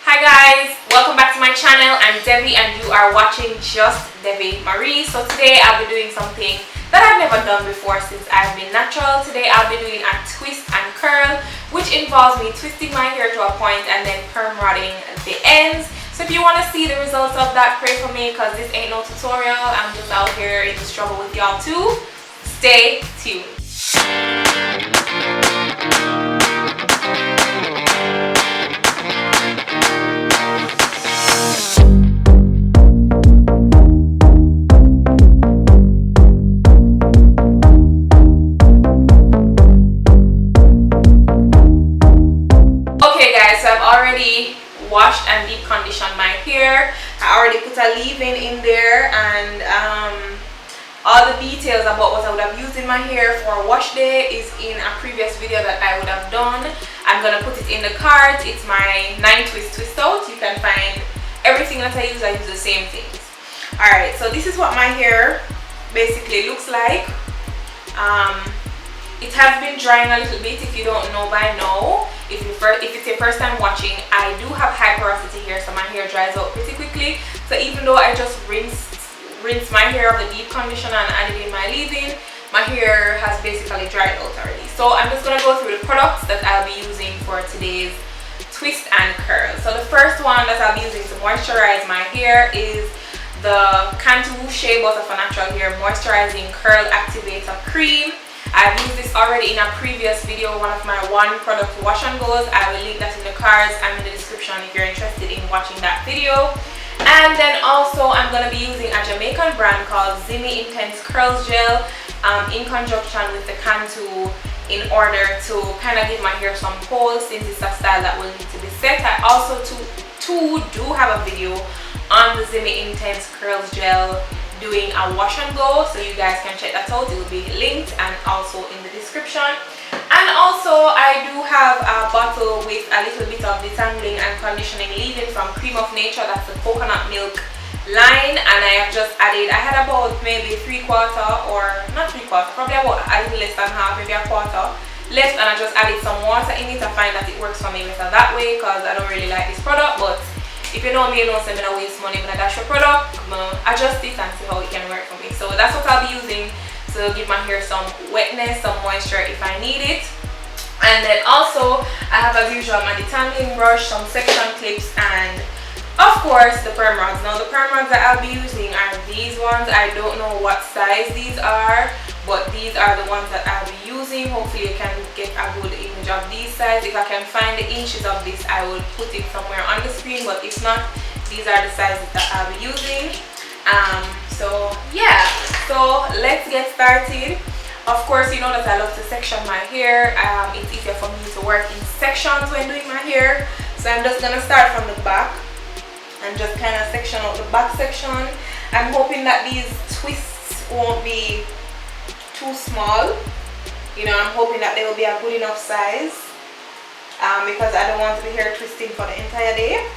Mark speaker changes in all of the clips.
Speaker 1: Hi guys, welcome back to my channel. I'm Devi and you are watching Just Devi Marie. So today I'll be doing something that I've never done before since I've been natural. Today I'll be doing a twist and curl, which involves me twisting my hair to a point and then perm rodding the ends. So if you want to see the results of that, pray for me because this ain't no tutorial. I'm just out here in the struggle with y'all too. Stay tuned. Washed and deep conditioned my hair. I already put a leave-in in there, and all the details about what I would have used in my hair for wash day is in a previous video that I would have done. I'm gonna put it in the card. It's my 9 twist out. You can find everything that I use the same things. Alright, so this is what my hair basically looks like. It has been drying a little bit. If you don't know by now, if it's your first time watching, I do have high porosity hair, so my hair dries out pretty quickly. So even though I just rinsed my hair of the deep conditioner and added in my leave-in, my hair has basically dried out already. So I'm just gonna go through the products that I'll be using for today's twist and curl. So the first one that I'll be using to moisturize my hair is the Cantu Shea Butter for Natural Hair Moisturizing Curl Activator Cream. I've used this already in a previous video, one of my one product wash and goes. I will link that in the cards and in the description if you're interested in watching that video. And then also I'm going to be using a Jamaican brand called Zimmy Intense Curls Gel in conjunction with the Cantu in order to kind of give my hair some hold since it's a style that will need to be set. I also do have a video on the Zimmy Intense Curls Gel doing a wash and go, so you guys can check that out. It will be linked and also in the description. And also I do have a bottle with a little bit of detangling and conditioning leave-in from Cream of Nature. That's the coconut milk line, and I have just added, I had about maybe 3/4 or not 3/4, probably about a little less than half, maybe a quarter left, and I just added some water in it. I find that it works for me better that way because I don't really like this product, but if you know me, you know I'm gonna waste money when I dash your product. I'm gonna adjust it and see how it can work for me. So that's what I'll be using to give my hair some wetness, some moisture if I need it. And then also I have, as usual, my detangling brush, some section clips, and of course the perm rods. Now the perm rods that I'll be using are these ones. I don't know what size these are, but these are the ones that I'll be using. Hopefully you can get a good image of these size. If I can find the inches of this, I will put it somewhere on the screen, but if not, these are the sizes that I'll be using. So yeah, so let's get started. Of course, you know that I love to section my hair. It's easier for me to work in sections when doing my hair, so I'm just gonna start from the back and just kind of section out the back section. I'm hoping that these twists won't be too small. You know, I'm hoping that they will be a good enough size because I don't want the hair twisting for the entire day.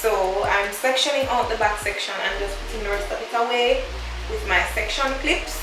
Speaker 1: So I'm sectioning out the back section and just putting the rest of it away with my section clips.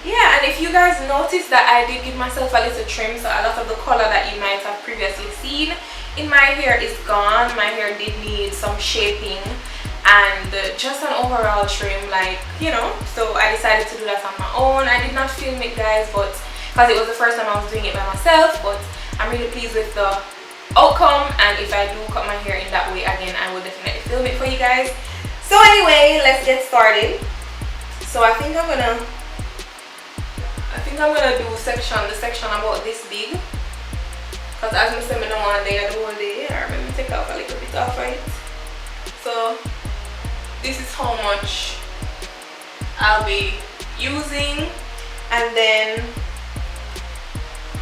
Speaker 1: Yeah, and if you guys notice that I did give myself a little trim, so a lot of the color that you might have previously seen in my hair is gone. My hair did need some shaping and just an overall trim, like, you know, so I decided to do that on my own. I did not film it, guys, but because it was the first time I was doing it by myself, but I'm really pleased with the outcome, and if I do cut my hair in that way again, I will definitely film it for you guys. So anyway, let's get started. So I think I'm gonna do the section about this big, because as I said, I don't want to do the whole day. Or let me take off a little bit off it. So this is how much I'll be using, and then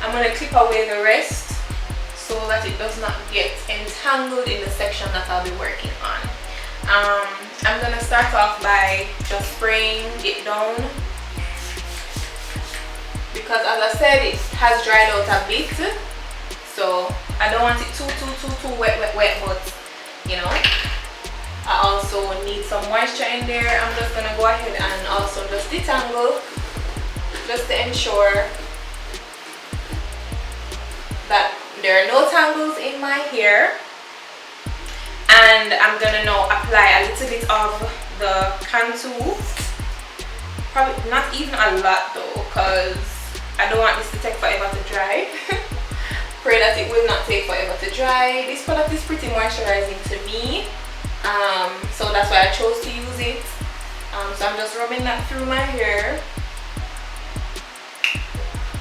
Speaker 1: I'm going to clip away the rest so that it does not get entangled in the section that I'll be working on. I'm going to start off by just spraying it down because, as I said, it has dried out a bit, so I don't want it too wet, but you know, I also need some moisture in there. I'm just gonna go ahead and also just detangle just to ensure that there are no tangles in my hair, and I'm gonna now apply a little bit of the contour. Probably not even a lot though, because I don't want this to take forever to dry. Pray that it will not take forever to dry. This product is pretty moisturizing to me, so that's why I chose to use it. So I'm just rubbing that through my hair,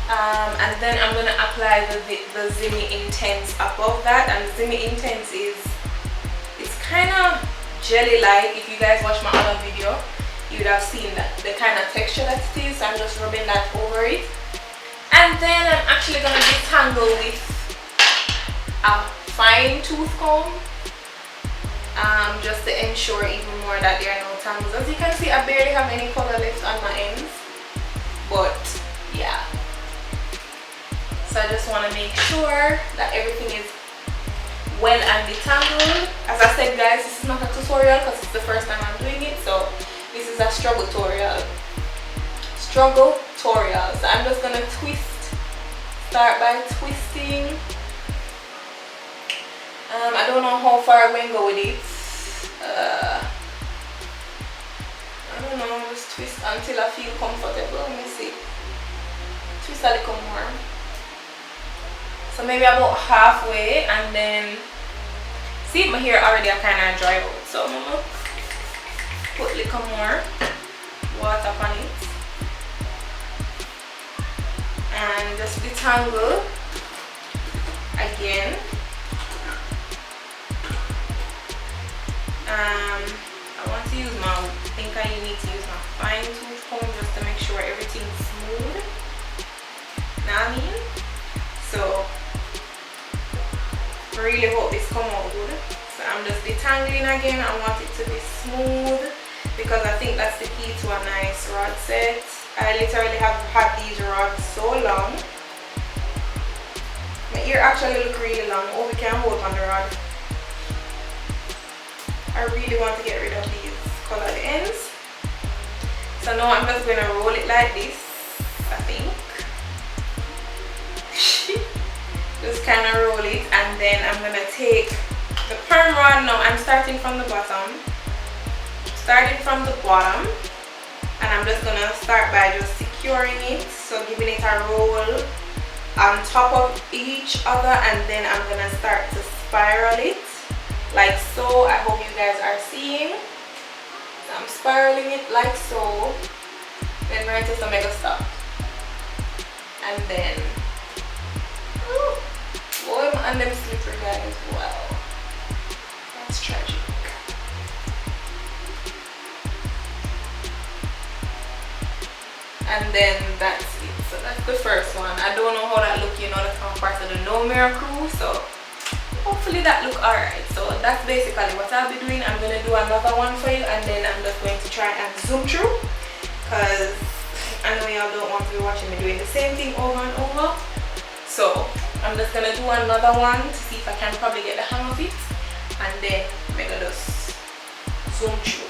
Speaker 1: and then I'm gonna apply the Zimmy Intense above that. And the Zimmy Intense it's kind of jelly-like. If you guys watch my other video, you would have seen that the kind of texture that it is. So I'm just rubbing that over it, and then I'm actually gonna detangle with a fine tooth comb, just to ensure even more that there are no tangles. As you can see, I barely have any color left on my ends, but yeah. So I just want to make sure that everything is well and detangled. As I said, guys, this is not a tutorial because it's the first time I'm doing it, so this is a struggle tutorial. So I'm just gonna start by twisting. I don't know how far I'm going to go with it. I don't know, just twist until I feel comfortable. Let me see. Twist a little more. So maybe about halfway, and then see, my hair already are kind of dry out. So I'm gonna put a little more water on it and just detangle again. I want to use I think I need to use my fine tooth comb just to make sure everything's smooth. Know what I mean? So I really hope this come out good. So I'm just detangling again. I want it to be smooth because I think that's the key to a nice rod set. I literally have had these rods so long. My ear actually look really long. Oh, we can hold on the rod. I really want to get rid of these colored ends. So now I'm just going to roll it like this, I think. Just kind of roll it, and then I'm going to take the perm rod. Now I'm starting from the bottom. And I'm just going to start by just securing it. So giving it a roll on top of each other, and then I'm going to start to spiral it. Like so. I hope you guys are seeing. So I'm spiraling it like so. Then right to the mega stop. And then boy, my hand them slippery, guys. Wow. That's tragic. And then that's it. So that's the first one. I don't know how that look, you know, that's part of the No Mirror crew. So hopefully that look alright. So that's basically what I'll be doing. I'm gonna do another one for you, and then I'm just going to try and zoom through, because I know y'all don't want to be watching me doing the same thing over and over. So I'm just gonna do another one to see if I can probably get the hang of it, and then I'm gonna just zoom through.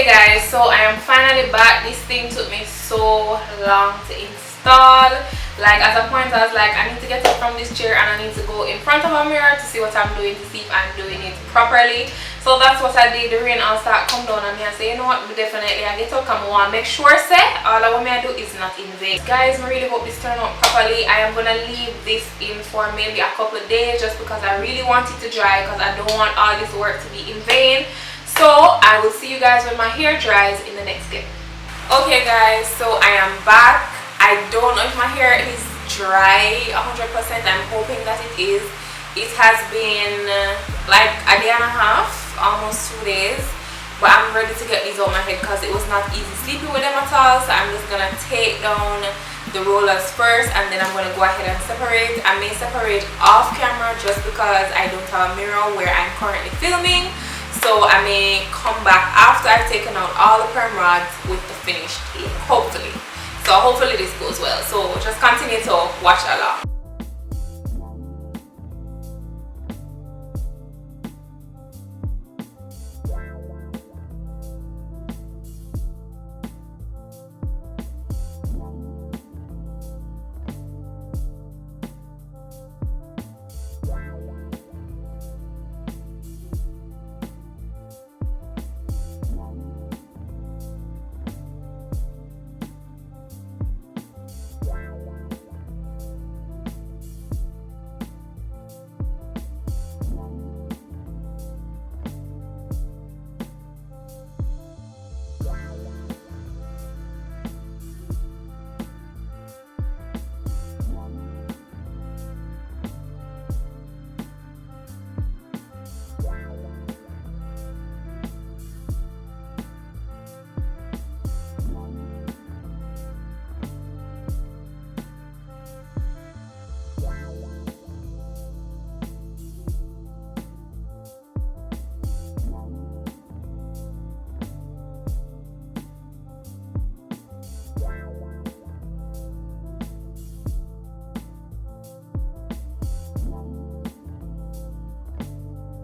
Speaker 1: Okay guys, so I am finally back. This thing took me so long to install. Like at a point I was like, I need to get up from this chair and I need to go in front of a mirror to see what I'm doing, to see if I'm doing it properly. So that's what I did. The rain all start come down on me. I say, you know what, definitely I get up and I want to make sure say all I want me to do is not in vain. Guys, I really hope this turned out properly. I am gonna leave this in for maybe a couple of days just because I really want it to dry, because I don't want all this work to be in vain. So I will see you guys when my hair dries in the next clip. Okay guys, so I am back. I don't know if my hair is dry 100%. I'm hoping that it is. It has been like a day and a half, almost 2 days, but I'm ready to get these out my head because it was not easy sleeping with them at all. So I'm just gonna take down the rollers first and then I'm gonna go ahead and separate. I may separate off camera just because I don't have a mirror where I'm currently filming. So I may come back after I've taken out all the perm rods with the finished look, hopefully. So hopefully this goes well. So just continue to watch along.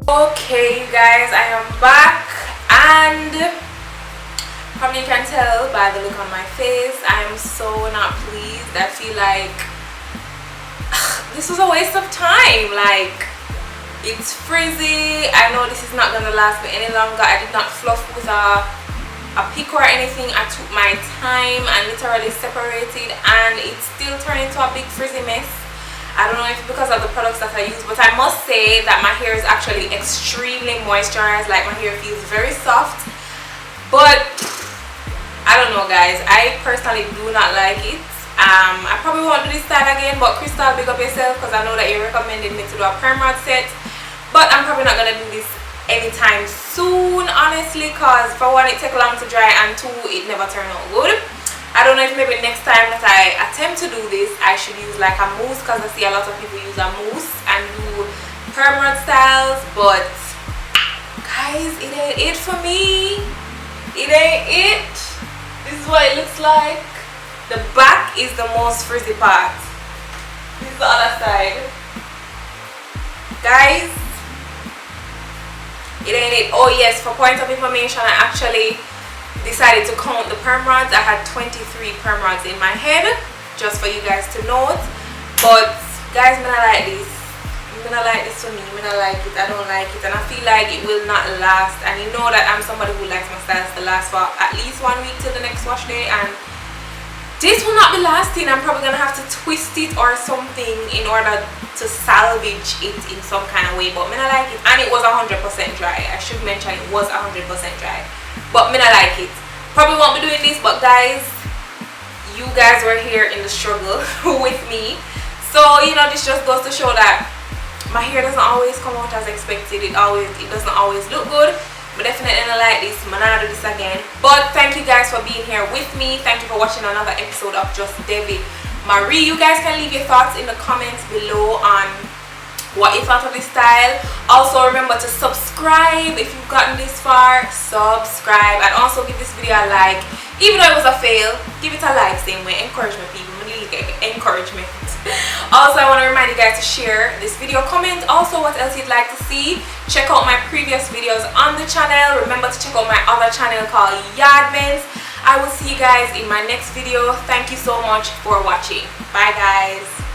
Speaker 1: Okay you guys, I am back, and probably you can tell by the look on my face, I am so not pleased. I feel like this was a waste of time. Like, it's frizzy. I know this is not gonna last me any longer. I did not fluff with a pick or anything. I took my time and literally separated, and it's still turned into a big frizzy mess. I don't know if it's because of the products that I use, but I must say that my hair is actually extremely moisturized. Like, my hair feels very soft, but I don't know guys, I personally do not like it. I probably won't do this style again, but Crystal, big up yourself, because I know that you recommended me to do a perm rod set, but I'm probably not gonna do this anytime soon, honestly, because for one, it takes long to dry, and two, it never turned out good. I don't know if maybe next time that I attempt to do this, I should use like a mousse, because I see a lot of people use a mousse and do perm rod styles, but guys, it ain't it for me. It ain't it. This is what it looks like. The back is the most frizzy part. This is the other side. Guys, it ain't it. Oh yes, for point of information, I actually decided to count the perm rods. I had 23 perm rods in my head, just for you guys to note. But guys, I'm gonna like this. I'm gonna like this for me. I'm gonna like it. I don't like it, and I feel like it will not last. And you know that I'm somebody who likes my styles to last for at least 1 week till the next wash day, and this will not be lasting. I'm probably gonna have to twist it or something in order to salvage it in some kind of way. But I'm gonna like it, and it was 100% dry. I should mention it was 100% dry. But me not like it. Probably won't be doing this, but guys, you guys were here in the struggle with me. So, you know, this just goes to show that my hair doesn't always come out as expected. It doesn't always look good. But definitely not like this. I'm not do this again. But thank you guys for being here with me. Thank you for watching another episode of Just Devi Marie. You guys can leave your thoughts in the comments below on what you thought of this style. Also remember to subscribe if you've gotten this far. Subscribe, and also give this video a like. Even though it was a fail, give it a like. Same way, encouragement, people. Encouragement. Also, I want to remind remind you guys to share this video, comment also what else you'd like to see. Check out my previous videos on the channel. Remember to check out my other channel called Yardmans. I will see you guys in my next video. Thank you so much for watching. Bye guys.